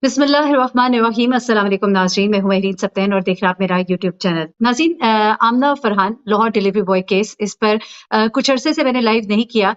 बिस्मिल्लाहिर्रहमानिर्रहीम। अस्सलाम वालेकुम नाज़रीन, मैं हूँ महरीन सब्तैन और देख रहे हैं आप मेरा यूट्यूब चैनल। नाज़रीन, Amna Farhan Lahore delivery boy case, इस पर कुछ अरसे से मैंने लाइव नहीं किया,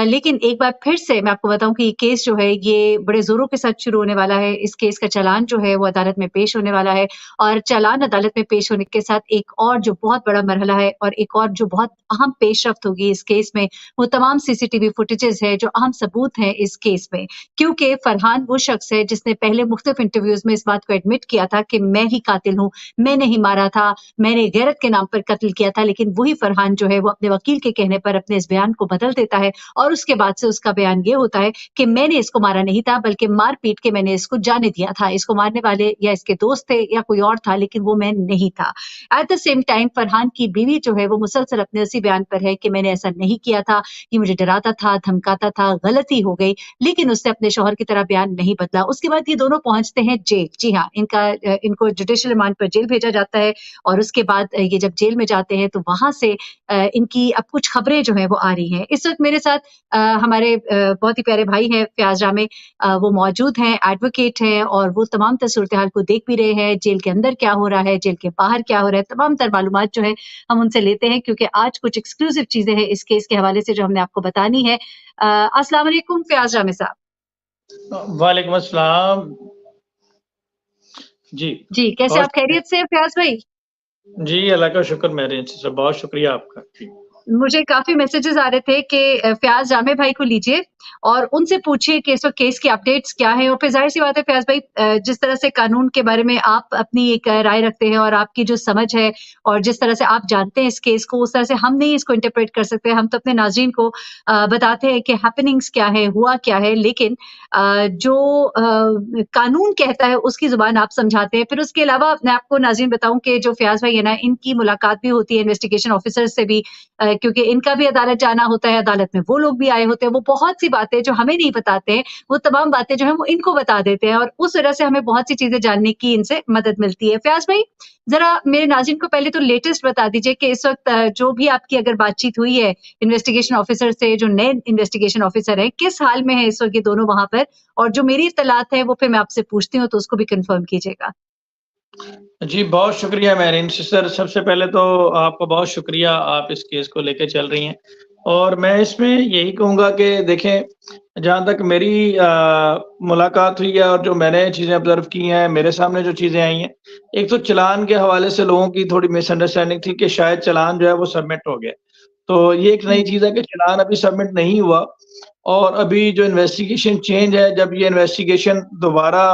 लेकिन एक बार फिर से मैं आपको बताऊँ कि ये केस जो है ये बड़े ज़ोरों के साथ शुरू होने वाला है। इस केस का चालान जो है वो अदालत में पेश होने वाला है और चालान अदालत में पेश होने के साथ एक और जो बहुत बड़ा मरहला है और एक और जो बहुत अहम पेशरफ्त होगी इस केस में, वो तमाम सीसीटीवी फुटेजेज़ है जो अहम सबूत हैं इस केस में। क्योंकि फरहान वो शख्स है जिसने पहले मुख्तलिफ इंटरव्यूज़ में इस बात को एडमिट किया था कि मैं ही कातिल हूँ, मैंने ही मारा था, मैंने गैरत के नाम पर कत्ल किया था। लेकिन वही फरहान जो है वो अपने वकील के कहने पर अपने इस बयान को बदल देता है और उसके बाद से उसका बयान ये होता है कि मैंने इसको मारा नहीं था, बल्कि मार-पीट के मैंने इसको जाने दिया था। इसको मारने वाले या इसके दोस्त थे या कोई और था, लेकिन वो मैं नहीं था। At the same time Farhan की बीवी जो है वो मुसलसल अपने उसी बयान पर है कि मैंने ऐसा नहीं किया था, ये मुझे डराता था, धमकाता था, गलती हो गई। लेकिन उसने अपने शौहर की तरह बयान नहीं बदला। उसके बाद ये दोनों पहुँचते हैं जेल। जी हाँ, इनको जुडिशियल रिमांड पर जेल भेजा जाता है और उसके बाद ये जब जेल में जाते हैं तो वहाँ से इनकी अब कुछ खबरें जो हैं वो आ रही हैं। इस वक़्त मेरे साथ हमारे बहुत ही प्यारे भाई हैं फ़याज़ जामे, वो मौजूद हैं, एडवोकेट हैं और वो तमाम तर सूरत-ए-हाल को देख भी रहे हैं, जेल के अंदर क्या हो रहा है, जेल के बाहर क्या हो रहा है, तमाम तर मालूमात जो है हम उनसे लेते हैं, क्योंकि आज कुछ एक्सक्लूसिव चीज़ें हैं इस केस के हवाले से जो हमने आपको बतानी है। अस्सलाम वालेकुम फ़याज़ जामे साहब। वालेकुम अस्सलाम। जी। जी, कैसे आप खैरियत से हैं फ़याज़ भाई? जी, अल्लाह का शुक्र मेरे से बहुत शुक्रिया आपका। जी। मुझे काफ़ी मैसेजेस आ रहे थे कि फ़याज़ जामे भाई को लीजिए और उनसे पूछिए कि इस वक़्त केस की अपडेट्स क्या हैं। और फिर ज़ाहिर-सी बात है फ़याज़ भाई, जिस तरह से कानून के बारे में आप अपनी एक राय रखते हैं और आपकी जो समझ है और जिस तरह से आप जानते हैं इस केस को, उस तरह से हम नहीं इसको इंटरप्रेट कर सकते। हम तो अपने नाज़रीन को बताते हैं कि हैपनिंग्स क्या है, हुआ क्या है, लेकिन जो कानून कहता है उसकी ज़ुबान आप समझाते हैं। फिर उसके अलावा मैं आपको नाज़रीन बताऊँ कि जो फ़याज़ भाई है ना, इनकी मुलाकात भी होती है इन्वेस्टिगेशन ऑफ़िसर से भी, क्योंकि इनका भी अदालत जाना होता है, अदालत में वो लोग भी आए होते हैं। वो बहुत सी बातें जो हमें नहीं बताते हैं, वो तमाम बातें जो हैं वो इनको बता देते हैं और उस वजह से हमें बहुत सी चीज़ें जानने की इनसे मदद मिलती है। फ़याज़ भाई, ज़रा मेरे नाज़रीन को पहले तो लेटेस्ट बता दीजिए कि इस वक़्त जो भी आपकी अगर बातचीत हुई है इन्वेस्टिगेशन ऑफ़िसर से, जो नए इन्वेस्टिगेशन ऑफ़िसर हैं, किस हाल में है इस वक़्त ये दोनों वहाँ पर? और जो मेरी इत्तलात है वो फिर मैं आपसे पूछती हूँ, तो उसको भी कन्फ़र्म कीजिएगा। जी, बहुत शुक्रिया मेहरीन सिस्टर। सबसे पहले तो आपका बहुत शुक्रिया, आप इस केस को लेके चल रही हैं। और मैं इसमें यही कहूँगा कि देखें, जहाँ तक मेरी मुलाकात हुई है और जो मैंने चीज़ें ऑब्ज़र्व की हैं, मेरे सामने जो चीज़ें आई हैं, एक तो चालान के हवाले से लोगों की थोड़ी मिसअंडरस्टैंडिंग थी कि शायद चालान जो है वो सबमिट हो गया। तो ये एक नई हुँ। चीज़ है कि चालान अभी सबमिट नहीं हुआ और अभी जो इन्वेस्टिगेशन चेंज है, जब ये इन्वेस्टिगेशन दोबारा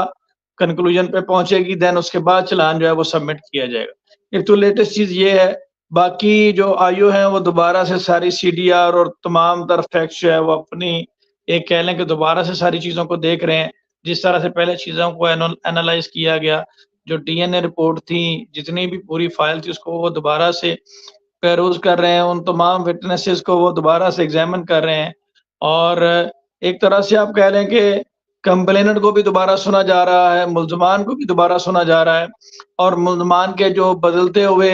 कंक्लूजन पे पहुँचेगी, देन उसके बाद चालान जो है वो सबमिट किया जाएगा। एक तो लेटेस्ट चीज़ ये है, बाकी जो आईओ हैं वो दोबारा से सारी सीडीआर और तमाम तर फैक्ट्स जो है वो अपनी एक कह लें कि दोबारा से सारी चीज़ों को देख रहे हैं। जिस तरह से पहले चीज़ों को एनालाइज़ किया गया, जो डीएनए रिपोर्ट थी, जितनी भी पूरी फाइल थी उसको वो दोबारा से पेरोज़ कर रहे हैं, उन तमाम विटनेसेस को वो दोबारा से एग्ज़ामिन कर रहे हैं। और एक तरह से आप कह लें कि कंप्लेनेंट को भी दोबारा सुना जा रहा है, मुल्ज़मान को भी दोबारा सुना जा रहा है और मुल्ज़मान के जो बदलते हुए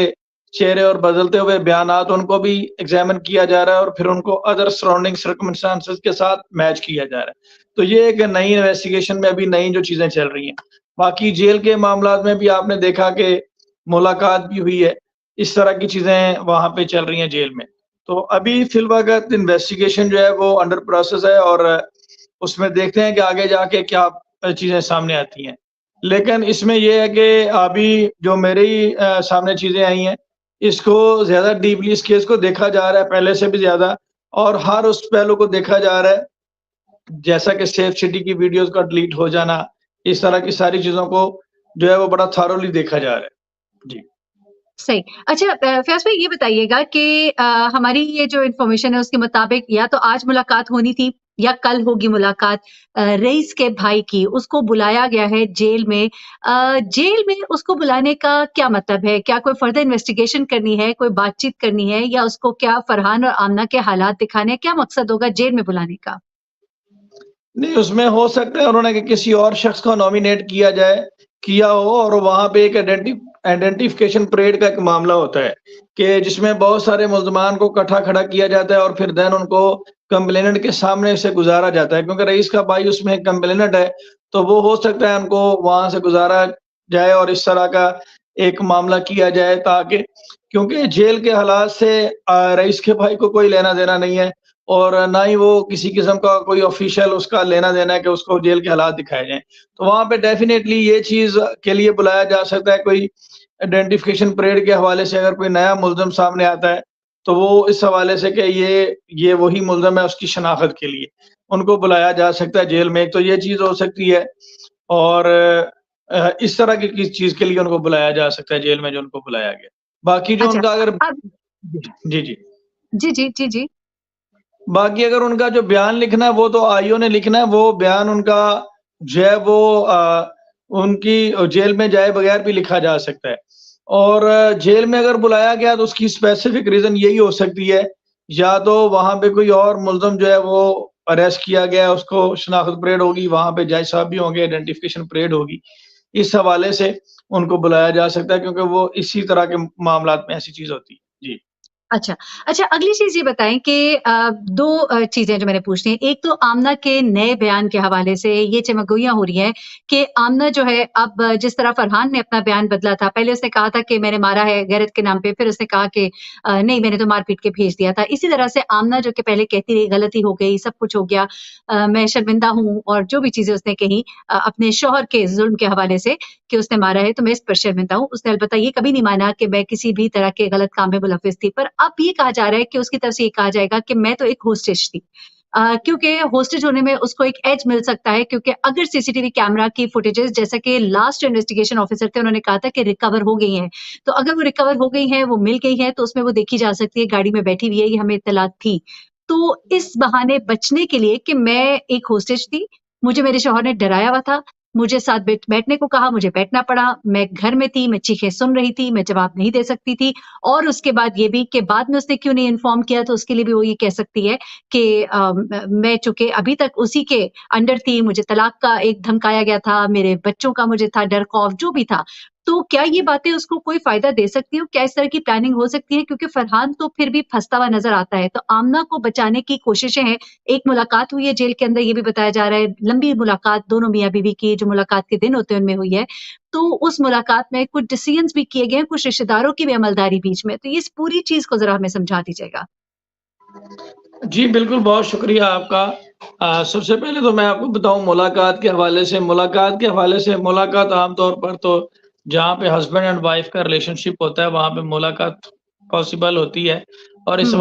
चेहरे और बदलते हुए बयानात उनको भी एग्ज़ामिन किया जा रहा है और फिर उनको अदर सराउंडिंग सर्कमस्टेंसेस के साथ मैच किया जा रहा है। तो ये एक नई इन्वेस्टिगेशन में अभी नई जो चीज़ें चल रही हैं। बाकी जेल के मामलात में भी आपने देखा कि मुलाकात भी हुई है, इस तरह की चीज़ें वहाँ पे चल रही हैं जेल में। तो अभी फ़िलवक़्त इन्वेस्टिगेशन जो है वो अंडर प्रोसेस है और उसमें देखते हैं कि आगे जाके क्या चीज़ें सामने आती हैं। लेकिन इसमें ये है कि अभी जो मेरी सामने चीज़ें आई हैं, इसको ज़्यादा डीपली इस केस को देखा जा रहा है पहले से भी ज़्यादा और हर उस पहलू को देखा जा रहा है, जैसा कि सेफ सिटी की वीडियोज़ का डिलीट हो जाना, इस तरह की सारी चीज़ों को जो है वो बड़ा थॉरोली देखा जा रहा है। जी। सही। अच्छा, फ़याज़ भाई ये बताइएगा कि हमारी ये जो इन्फॉर्मेशन है उसके मुताबिक या तो आज मुलाकात होनी थी या कल होगी मुलाकात रईस के भाई की, उसको बुलाया गया है जेल में। जेल में उसको बुलाने का क्या मतलब है? क्या कोई फर्दर इन्वेस्टिगेशन करनी है, कोई बातचीत करनी है या उसको क्या फरहान और आमना के हालात दिखाने हैं? क्या मकसद होगा जेल में बुलाने का? नहीं, उसमें हो सकता है उन्होंने कि किसी और शख्स को नॉमिनेट किया हो और वहाँ पे एक आइडेंटिफिकेशन परेड का एक मामला होता है कि जिसमें बहुत सारे मुल्ज़मान को इकट्ठा खड़ा किया जाता है और फिर देन उनको कंप्लेनेंट के सामने से गुज़ारा जाता है क्योंकि रईस का भाई उसमें कंप्लेनेंट है, तो वो हो सकता है उनको वहाँ से गुज़ारा जाए और इस तरह का एक मामला किया जाए, ताकि क्योंकि जेल के हालात से रईस के भाई को कोई लेना-देना नहीं है और ना ही वो किसी किस्म का कोई ऑफ़िशियल उसका लेना-देना है कि उसको जेल के हालात दिखाए जाएँ। तो वहाँ पे डेफ़िनेटली ये चीज़ के लिए बुलाया जा सकता है, कोई आइडेंटिफ़िकेशन परेड के हवाले से अगर कोई नया मुल्ज़िम सामने आता है, तो वो इस हवाले से कि ये वही मुल्ज़िम है, उसकी शनाख्त के लिए उनको बुलाया जा सकता है जेल में। एक तो ये चीज़ हो सकती है और इस तरह की किसी चीज़ के लिए उनको बुलाया जा सकता है जेल में जो उनको बुलाया गया। बाकी जो अच्छा, उनका अगर अब जी, जी। जी, जी, जी, जी। बाकी अगर उनका जो बयान लिखना है वो तो आईओ ने लिखना है, वो बयान उनका जो है वो उनकी जेल में जाए बगैर भी लिखा जा सकता है। और जेल में अगर बुलाया गया तो उसकी स्पेसिफिक रीज़न यही हो सकती है, या तो वहाँ पे कोई और मुल्ज़िम जो है वो अरेस्ट किया गया है, उसको शनाख्त परेड होगी, वहाँ पे जज साहब भी होंगे, आइडेंटिफिकेशन परेड होगी। इस हवाले से उनको बुलाया जा सकता है क्योंकि वो इसी तरह के मामलात में ऐसी चीज़ होती है। जी। अच्छा। अच्छा, अगली चीज़ ये बताएँ कि 2 चीज़ें जो मैंने पूछनी है। एक तो आमना के नए बयान के हवाले से ये चमगोइयाँ हो रही हैं कि आमना जो है अब जिस तरह फरहान ने अपना बयान बदला था, पहले उसने कहा था कि मैंने मारा है गैरत के नाम पे, फिर उसने कहा कि नहीं मैंने तो मार-पीट के भेज दिया था। इसी तरह से आमना जो कि पहले कहती रही गलती हो गई, सब कुछ हो गया, मैं शर्मिंदा हूँ और जो भी चीज़ें उसने कही अपने शौहर के ज़ुल्म के हवाले से कि उसने मारा है, तो मैं इस पर शर्मिंदा हूँ। उसने अलबत्ता ये कभी नहीं माना कि मैं किसी भी तरह के गलत काम में मुलव्विस थी। पर अब ये कहा जा रहा है कि उसकी तरफ से ये कहा जाएगा कि मैं तो एक होस्टेज थी। क्योंकि होस्टेज होने में उसको एक एज मिल सकता है क्योंकि अगर सीसीटीवी कैमरा की फुटेजेस जैसा कि लास्ट इन्वेस्टिगेशन ऑफिसर थे उन्होंने कहा था कि रिकवर हो गई हैं। तो अगर वो रिकवर हो गई हैं, वो मिल गई हैं, तो उसमें वो देखी जा सकती है, गाड़ी में बैठी हुई है, ये हमें इत्तला थी। तो इस बहाने बचने के लिए कि मैं एक होस्टेज थी, मुझे मेरे शौहर ने डराया हुआ था, मुझे साथ बैठने को कहा, मुझे बैठना पड़ा, मैं घर में थी, मैं चीखें सुन रही थी, मैं जवाब नहीं दे सकती थी और उसके बाद ये भी कि बाद में उसने क्यों नहीं इन्फॉर्म किया तो उसके लिए भी वो ये कह सकती है कि मैं चूँकि अभी तक उसी के अंडर थी, मुझे तलाक का एक धमकाया गया था, मेरे बच्चों का मुझे था डर खौफ जो भी था। तो क्या ये बातें उसको कोई फ़ायदा दे सकती हैं? क्या इस तरह की प्लानिंग हो सकती है? क्योंकि फरहान तो फिर भी फँसता हुआ नज़र आता है, तो आमना को बचाने की कोशिशें हैं। एक मुलाकात हुई है जेल के अंदर, ये भी बताया जा रहा है, लंबी मुलाकात दोनों मियाँ-बीवी की जो मुलाकात के दिन होते हैं उनमें हुई है। तो उस मुलाकात में कुछ डिसीजंस भी किए गए हैं, कुछ रिश्तेदारों की भी अमलदारी बीच में। तो ये इस पूरी चीज़ को ज़रा हमें समझा दीजिएगा। जी, बिल्कुल, बहुत शुक्रिया आपका। सबसे पहले तो मैं आपको बताऊँ मुलाकात आम तौर पर तो जहाँ पे हस्बैंड एंड वाइफ का रिलेशनशिप होता है, वहाँ पे मुलाकात पॉसिबल होती है और हुँ, इस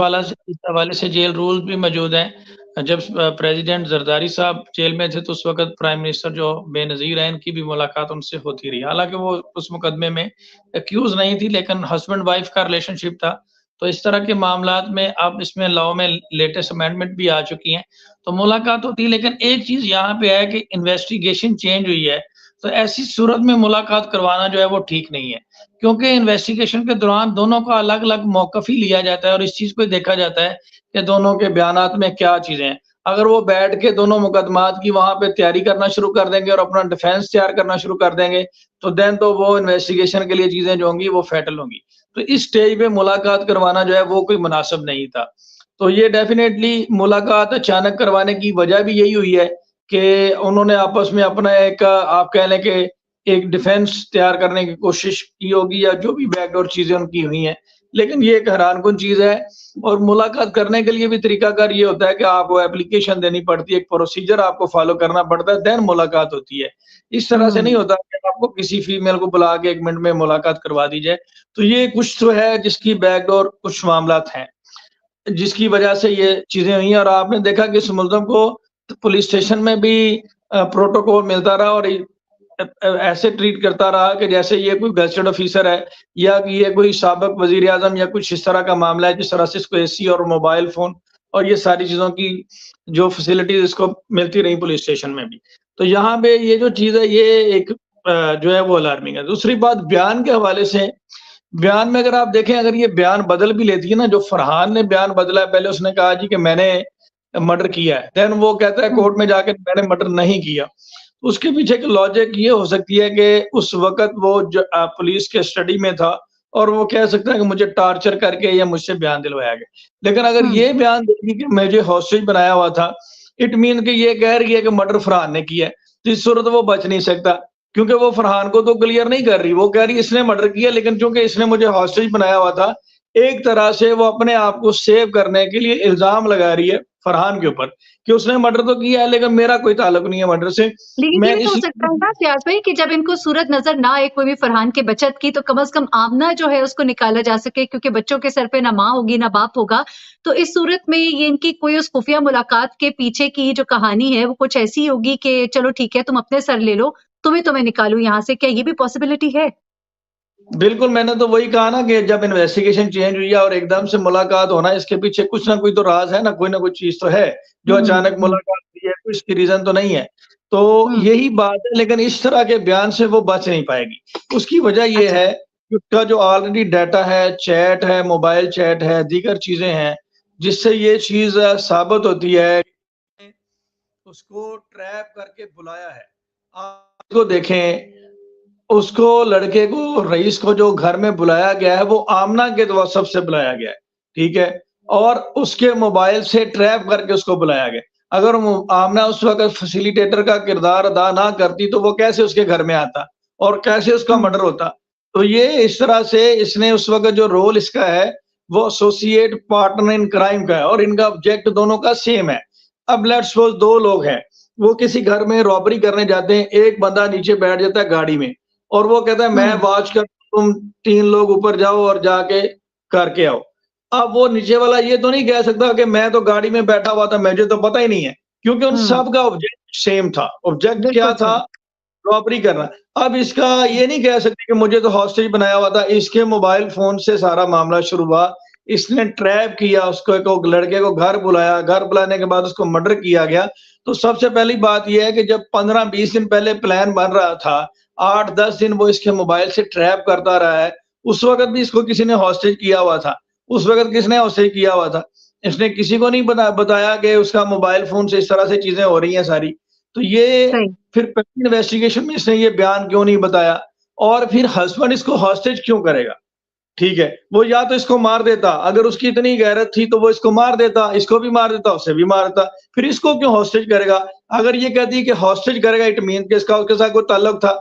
हवाले से जेल रूल्स भी मौजूद हैं। जब प्रेज़िडेंट ज़रदारी साहब जेल में थे, तो उस वक़्त प्राइम मिनिस्टर जो बेनज़ीर हैं, इनकी भी मुलाकात उनसे होती रही। हालाँकि वो उस मुकदमे में एक्यूज़ नहीं थी, लेकिन हस्बैंड वाइफ का रिलेशनशिप था। तो इस तरह के मामलात में अब इसमें लॉ में लेटेस्ट अमेंडमेंट भी आ चुकी हैं, तो मुलाकात होती है। लेकिन एक चीज़ यहाँ पे है कि इन्वेस्टिगेशन चेंज हुई है, तो ऐसी सूरत में मुलाकात करवाना जो है वो ठीक नहीं है। क्योंकि इन्वेस्टिगेशन के दौरान दोनों का अलग-अलग मौक़िफ़ ही लिया जाता है और इस चीज़ को देखा जाता है कि दोनों के बयानात में क्या चीज़ें हैं। अगर वो बैठ के दोनों मुकदमात की वहाँ पे तैयारी करना शुरू कर देंगे और अपना डिफेंस तैयार करना शुरू कर देंगे, तो देन तो वो इन्वेस्टिगेशन के लिए चीज़ें जो होंगी वो फैटल होंगी। तो इस स्टेज पे मुलाकात करवाना जो है वो कोई मुनासिब नहीं था। तो ये डेफ़िनेटली मुलाकात अचानक करवाने की वजह भी यही हुई है कि उन्होंने आपस में अपना एक आप कह लें कि एक डिफेंस तैयार करने की कोशिश की होगी या जो भी बैकडोर चीज़ें उनकी हुई हैं। लेकिन ये एक हैरानकुन चीज़ है और मुलाकात करने के लिए भी तरीकाकार ये होता है कि आपको एप्लीकेशन देनी पड़ती है, एक प्रोसीजर आपको फ़ॉलो करना पड़ता है, देन मुलाकात होती है। इस तरह से नहीं हुँ। होता कि आपको किसी फीमेल को बुला के 1 मिनट में मुलाकात करवा दी जाए। तो ये कुछ तो है जिसकी बैकडोर कुछ मामलात हैं, जिसकी वजह से ये चीज़ें हुई हैं और आपने देखा कि इस मुल्ज़िम को पुलिस स्टेशन में भी प्रोटोकॉल मिलता रहा और ऐसे ट्रीट करता रहा कि जैसे ये कोई गज़टेड ऑफ़िसर है या कि ये कोई साबिक़ वज़ीर-ए-आज़म या कुछ इस तरह का मामला है, जिस तरह से इसको एसी और मोबाइल फ़ोन और ये सारी चीज़ों की जो फ़ैसिलिटीज़ इसको मिलती रही पुलिस स्टेशन में भी। तो यहाँ पे ये जो चीज़ है, ये एक जो है वो अलार्मिंग है। दूसरी बात बयान के हवाले से, बयान में अगर आप देखें, अगर ये बयान बदल भी लेती है ना, जो फरहान ने बयान बदला है, पहले उसने कहा जी कि मैंने मर्डर किया है, देन वो कहता है हुँ, कोर्ट में जाके मैंने मर्डर नहीं किया। उसके पीछे की लॉजिक ये हो सकती है कि उस वक़्त वो पुलिस के स्टडी में था और वो कह सकता है कि मुझे टॉर्चर करके या मुझसे बयान दिलवाया गया। लेकिन अगर हुँ, ये बयान देगी कि मुझे हॉस्टेज बनाया हुआ था, इट मीन कि ये कह रही है कि मर्डर फरहान ने किया है। तो इस सूरत वो बच नहीं सकता, क्योंकि वो फरहान को तो क्लियर नहीं कर रही, वो कह रही इसने मर्डर किया, लेकिन चूँकि इसने मुझे हॉस्टेज बनाया हुआ था, एक तरह से वो अपने आप को सेव करने के लिए इल्ज़ाम लगा रही है फरहान के ऊपर, कि उसने मर्डर तो किया है, लेकिन मेरा कोई ताल्लुक नहीं है मर्डर से। लेकिन ये मैं भी तो हो सकता है इसलिए ना फ़ियाज़ भाई कि जब इनको सूरत नज़र ना आए कोई भी फरहान के बचत की, तो कम से कम आमना जो है उसको निकाला जा सके, क्योंकि बच्चों के सर पे ना माँ होगी, ना बाप होगा। तो इस सूरत में ये इनकी कोई उस खुफ़िया मुलाकात के पीछे की जो कहानी है, वो कुछ ऐसी होगी कि चलो ठीक है, तुम अपने सर ले लो, तुम्हें तो मैं निकालूँ यहाँ से। क्या ये भी पॉसिबिलिटी है? बिल्कुल, मैंने तो वही कहा ना कि जब इन्वेस्टिगेशन चेंज हुई है और एकदम से मुलाकात होना, इसके पीछे कुछ ना कोई तो राज़ है ना कोई चीज़ तो है, जो हुँ, अचानक हुँ, मुलाकात हुई है, कोई इसकी रीज़न तो नहीं है। तो हुँ। यही बात है, लेकिन इस तरह के बयान से वो बच नहीं पाएगी। उसकी वजह ये अच्छा। है कि उसका जो ऑलरेडी डाटा है, चैट है, मोबाइल चैट है, दीगर चीज़ें हैं, जिससे ये चीज़ साबित होती है कि उसको ट्रैप करके बुलाया है। आप इसको देखें, उसको लड़के को, रईस को जो घर में बुलाया गया है, वो आमना के व्हाट्सएप से बुलाया गया है, ठीक है? और उसके मोबाइल से ट्रैप करके उसको बुलाया गया। अगर वो आमना उस वक़्त फैसिलिटेटर का किरदार अदा ना करती, तो वो कैसे उसके घर में आता और कैसे उसका हुँ, मर्डर होता? तो ये इस तरह से इसने उस वक़्त जो रोल इसका है, वो एसोसिएट पार्टनर इन क्राइम का है और इनका ऑब्जेक्ट दोनों का सेम है। अब लेट्स सपोज़ 2 लोग हैं, वो किसी घर में रॉबरी करने जाते हैं, एक बंदा नीचे बैठ जाता है गाड़ी में और वो कहता है मैं हुँ, वॉच कर तुम 3 लोग ऊपर जाओ और जाके करके आओ। अब वो नीचे वाला ये तो नहीं कह सकता कि मैं तो गाड़ी में बैठा हुआ था, मुझे तो पता ही नहीं है, क्योंकि उन हुँ। सब का ऑब्जेक्ट सेम था। ऑब्जेक्ट क्या बिल्कुल था? सही। रॉबरी करना। अब इसका ये नहीं कह सकते कि मुझे तो हॉस्टेज बनाया हुआ था, इसके मोबाइल फ़ोन से सारा मामला शुरू हुआ। इसने ट्रैप किया उसको, एक लड़के को घर बुलाया, घर बुलाने के बाद उसको मर्डर किया गया। तो सबसे पहली बात ये है कि जब 15-20 दिन पहले प्लान बन रहा था, 8-10 दिन वो इसके मोबाइल से ट्रैप करता रहा है, उस वक़्त भी इसको किसी ने हॉस्टेज किया हुआ था। उस वक़्त किसने हॉस्टेज किया हुआ था? इसने किसी को नहीं बताया कि उसका मोबाइल फ़ोन से इस तरह से चीज़ें हो रही हैं सारी। तो ये सही। फिर पहली इन्वेस्टिगेशन में इसने ये बयान क्यों नहीं बताया? और फिर हस्बैंड इसको हॉस्टेज क्यों करेगा? ठीक है, वो या तो इसको मार देता, अगर उसकी इतनी गैरत थी तो वो इसको मार देता, इसको भी मार देता, उसे भी मार देता, फिर इसको क्यों हॉस्टेज करेगा? अगर ये कहती है कि हॉस्टेज करेगा इट मीन कि इसका उसके साथ कोई ताल्लुक था,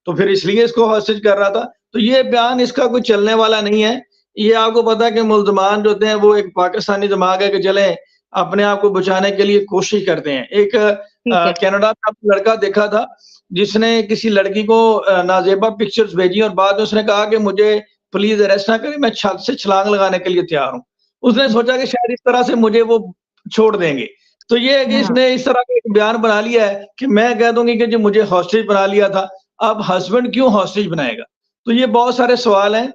तो फिर इसलिए इसको हॉस्टेज कर रहा था। तो ये बयान इसका कोई चलने वाला नहीं है। ये आपको पता है कि मुल्ज़िमान जो होते हैं वो एक पाकिस्तानी दिमाग है कि चलें अपने आप को बचाने के लिए कोशिश करते हैं। एक ठीक है। कनाडा में लड़का देखा था, जिसने किसी लड़की को नाज़ेबा पिक्चर्स भेजी और बाद में उसने कहा कि मुझे प्लीज़ अरेस्ट ना करें, मैं छत से छलांग लगाने के लिए तैयार हूँ। उसने हुँ, सोचा कि शायद इस तरह से मुझे वो छोड़ देंगे। तो ये है कि हाँ। इसने इस तरह का एक बयान बना लिया है कि मैं कह दूँगी कि जो मुझे हॉस्टेज बना लिया था, अब हस्बैंड क्यों हॉस्टेज बनाएगा? तो ये बहुत सारे सवाल हैं।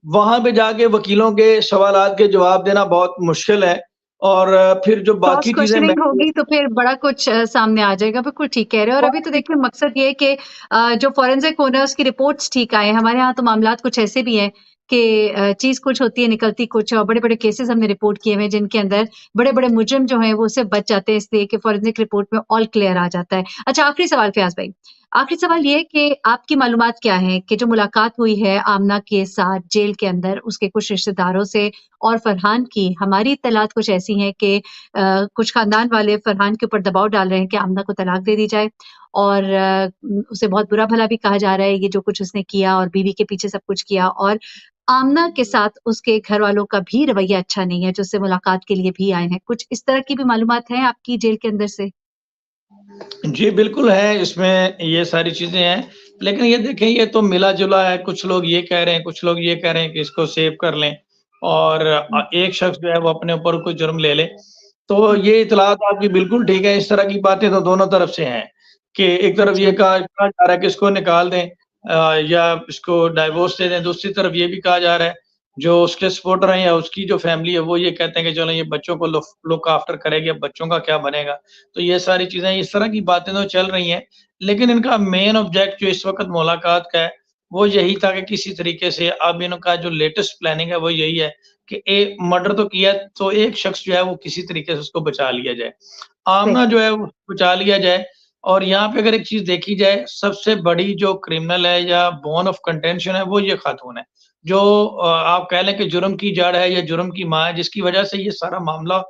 वहाँ पे जाके वकीलों के सवालात के जवाब देना बहुत मुश्किल है और फिर जो क्रॉस बाकी चीज़ें मैं क्वेश्चनिंग होगी तो फिर बड़ा कुछ सामने आ जाएगा, बिल्कुल ठीक कह रहे हो और अभी तो देखिए मकसद ये है कि जो फॉरेंसिक होना है उसकी रिपोर्ट्स ठीक आएँ। हमारे यहाँ तो मामलात कुछ ऐसे भी हैं कि चीज़ कुछ होती है, निकलती कुछ और बड़े-बड़े केसेज़ हमने रिपोर्ट किए हुए हैं जिनके अंदर बड़े-बड़े मुजरिम जो हैं वो उससे बच जाते हैं इसलिए कि फॉरेंसिक रिपोर्ट में ऑल क्लियर आ जाता है। अच्छा आखिरी सवाल फ़ियाज़ भाई, आखिरी सवाल ये है कि आपकी मालूमात क्या हैं कि जो मुलाकात हुई है आमना के साथ जेल के अंदर उसके कुछ रिश्तेदारों से और फरहान की, हमारी इत्तलात कुछ ऐसी हैं कि कुछ खानदान वाले फरहान के ऊपर दबाव डाल रहे हैं कि आमना को तलाक दे दी जाए और उसे बहुत बुरा-भला भी कहा जा रहा है, ये जो कुछ उसने किया और बीवी के पीछे सब कुछ किया और आमना के साथ उसके घरवालों का भी रवैया अच्छा नहीं है, जो उससे मुलाकात के लिए भी आए हैं। कुछ इस तरह की भी मालूमात हैं आपकी जेल के अंदर से? जी, बिल्कुल है, इसमें ये सारी चीज़ें हैं। लेकिन ये देखें ये तो मिला-जुला है, कुछ लोग ये कह रहे हैं, कुछ लोग ये कह रहे हैं कि इसको सेव कर लें और हुँ, एक शख्स जो है वो अपने ऊपर कोई जुर्म ले ले। तो हुँ, ये इत्तलात आपकी बिल्कुल ठीक है, इस तरह की बातें तो दोनों तरफ से हैं, कि एक तरफ ये अच्छा, कहा जा रहा है कि इसको निकाल दें या इसको डाइवोर्स दे दें, दूसरी तरफ ये भी कहा जा रहा है, जो उसके सपोर्टर हैं या उसकी जो फैमिली है, वो ये कहते हैं कि चलो ये बच्चों को लुक आफ्टर करेगी, अब बच्चों का क्या बनेगा? तो ये सारी चीज़ें इस तरह की बातें तो चल रही हैं, लेकिन इनका मेन ऑब्जेक्ट जो इस वक़्त मुलाकात का है, वो यही था कि किसी तरीके से अब इनका जो लेटेस्ट प्लानिंग है वो यही है कि एक मर्डर तो किया तो एक शख्स जो है वो किसी तरीके से उसको बचा लिया जाए। सही, आमना जो है वो बचा लिया जाए और यहाँ पे अगर एक चीज़ देखी जाए, सबसे बड़ी जो क्रिमिनल है या बोन ऑफ कंटेंशन है वो ये खातून है। जो आप कह लें कि जुर्म की जड़ है या जुर्म की माँ है जिसकी वज़ह से ये सारा मामला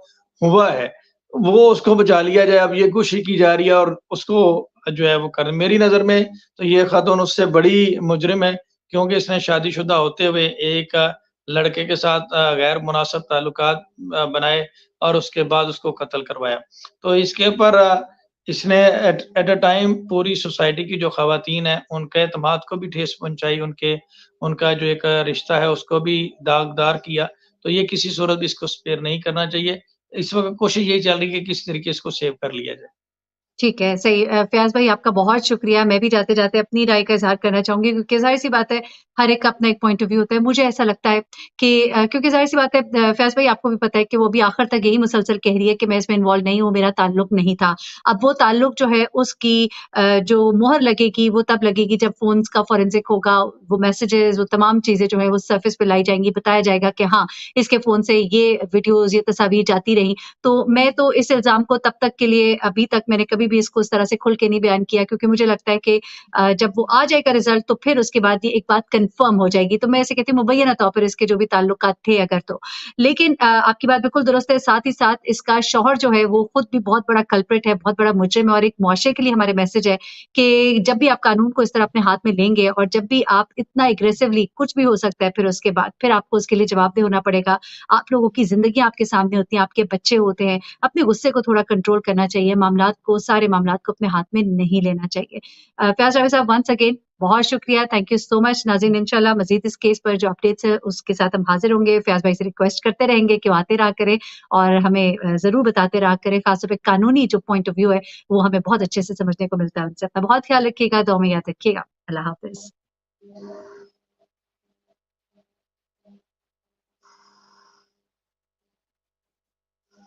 हुआ है। वो उसको बचा लिया जाए, अब ये कोशिश की जा रही है और उसको जो है वो कर मेरी नज़र में तो ये ख़ातून उससे बड़ी मुजरिम है, क्योंकि इसने शादीशुदा होते हुए एक लड़के के साथ गैर मुनासिब ताल्लुकात बनाए और उसके बाद उसको कत्ल करवाया। तो इसके ऊपर इसने एट अ टाइम पूरी सोसाइटी की जो ख़वातीन हैं, उनके एतमाद को भी ठेस पहुँचाई, उनका जो एक रिश्ता है उसको भी दागदार किया। तो ये किसी सूरत भी इसको स्पेयर नहीं करना चाहिए। इस वक़्त कोशिश यही चल रही है कि किस तरीके इसको सेव कर लिया जाए। ठीक है, सही फ़याज़ भाई आपका बहुत शुक्रिया। मैं भी जाते-जाते अपनी राय का इज़हार करना चाहूँगी क्योंकि ज़ाहिर-सी बात है, हर एक का अपना एक पॉइंट ऑफ व्यू होता है। मुझे ऐसा लगता है कि क्योंकि ज़ाहिर-सी बात है फ़याज़ भाई आपको भी पता है कि वो भी आखिर तक यही मुसलसल कह रही है कि मैं इसमें इन्वॉल्व नहीं हूँ, मेरा ताल्लुक नहीं था। अब वो ताल्लुक जो है उसकी जो मोहर लगेगी वो तब लगेगी जब फ़ोन्स का फ़ोरेंसिक होगा, वो मैसेजेज़, वो तमाम चीज़ें जो हैं वो सरफ़ेस पे लाई जाएँगी, बताया जाएगा कि हाँ, इसके फ़ोन से ये वीडियोज़, ये तस्वीर जाती रहीं। तो मैं तो इस इल्ज़ाम को तब तक के लिए अभी तक मैंने कभी भी इसको इस तरह से खुल के नहीं बयान किया क्योंकि मुझे लगता है कि जब वो आ जाएगा रिज़ल्ट तो फिर उसके बाद ये एक बात कन्फ़र्म हो जाएगी। तो मैं ऐसे कहती हूँ मुबैना तौर पर इसके जो भी ताल्लुकात थे अगर तो। लेकिन आपकी बात बिल्कुल दुरुस्त है, साथ ही साथ इसका शौहर जो है वो खुद भी बहुत बड़ा कल्प्रिट है, बहुत बड़ा मुजरिम है और एक मुआशरे के लिए हमारे मैसेज है कि जब भी आप कानून को इस तरह अपने हाथ में लेंगे और जब भी आप इतना एग्रेसिवली कुछ भी हो सकता है फिर उसके बाद, फिर आपको उसके लिए जवाबदेह होना पड़ेगा। आप लोगों की ज़िंदगियाँ आपके सामने होती हैं, आपके बच्चे होते हैं, अपने गुस्से को थोड़ा कंट्रोल करना चाहिए, सारे मामलात को अपने हाथ में नहीं लेना चाहिए। फ़याज़ जावेद साहब वन्स अगेन बहुत शुक्रिया, थैंक यू सो मच। नाज़रीन इंशाल्लाह मज़ीद इस केस पर जो अपडेट्स है उसके साथ हम हाज़िर होंगे। फ़याज़ भाई से रिक्वेस्ट करते रहेंगे कि वो आते रहा करें और हमें ज़रूर बताते रहा करें, ख़ास तौर पे कानूनी जो पॉइंट ऑफ व्यू है, वो हमें बहुत अच्छे से समझने को मिलता है उनसे। अपना बहुत ख़्याल रखिएगा, दुआ में याद रखिएगा। अल्लाह हाफ़िज़।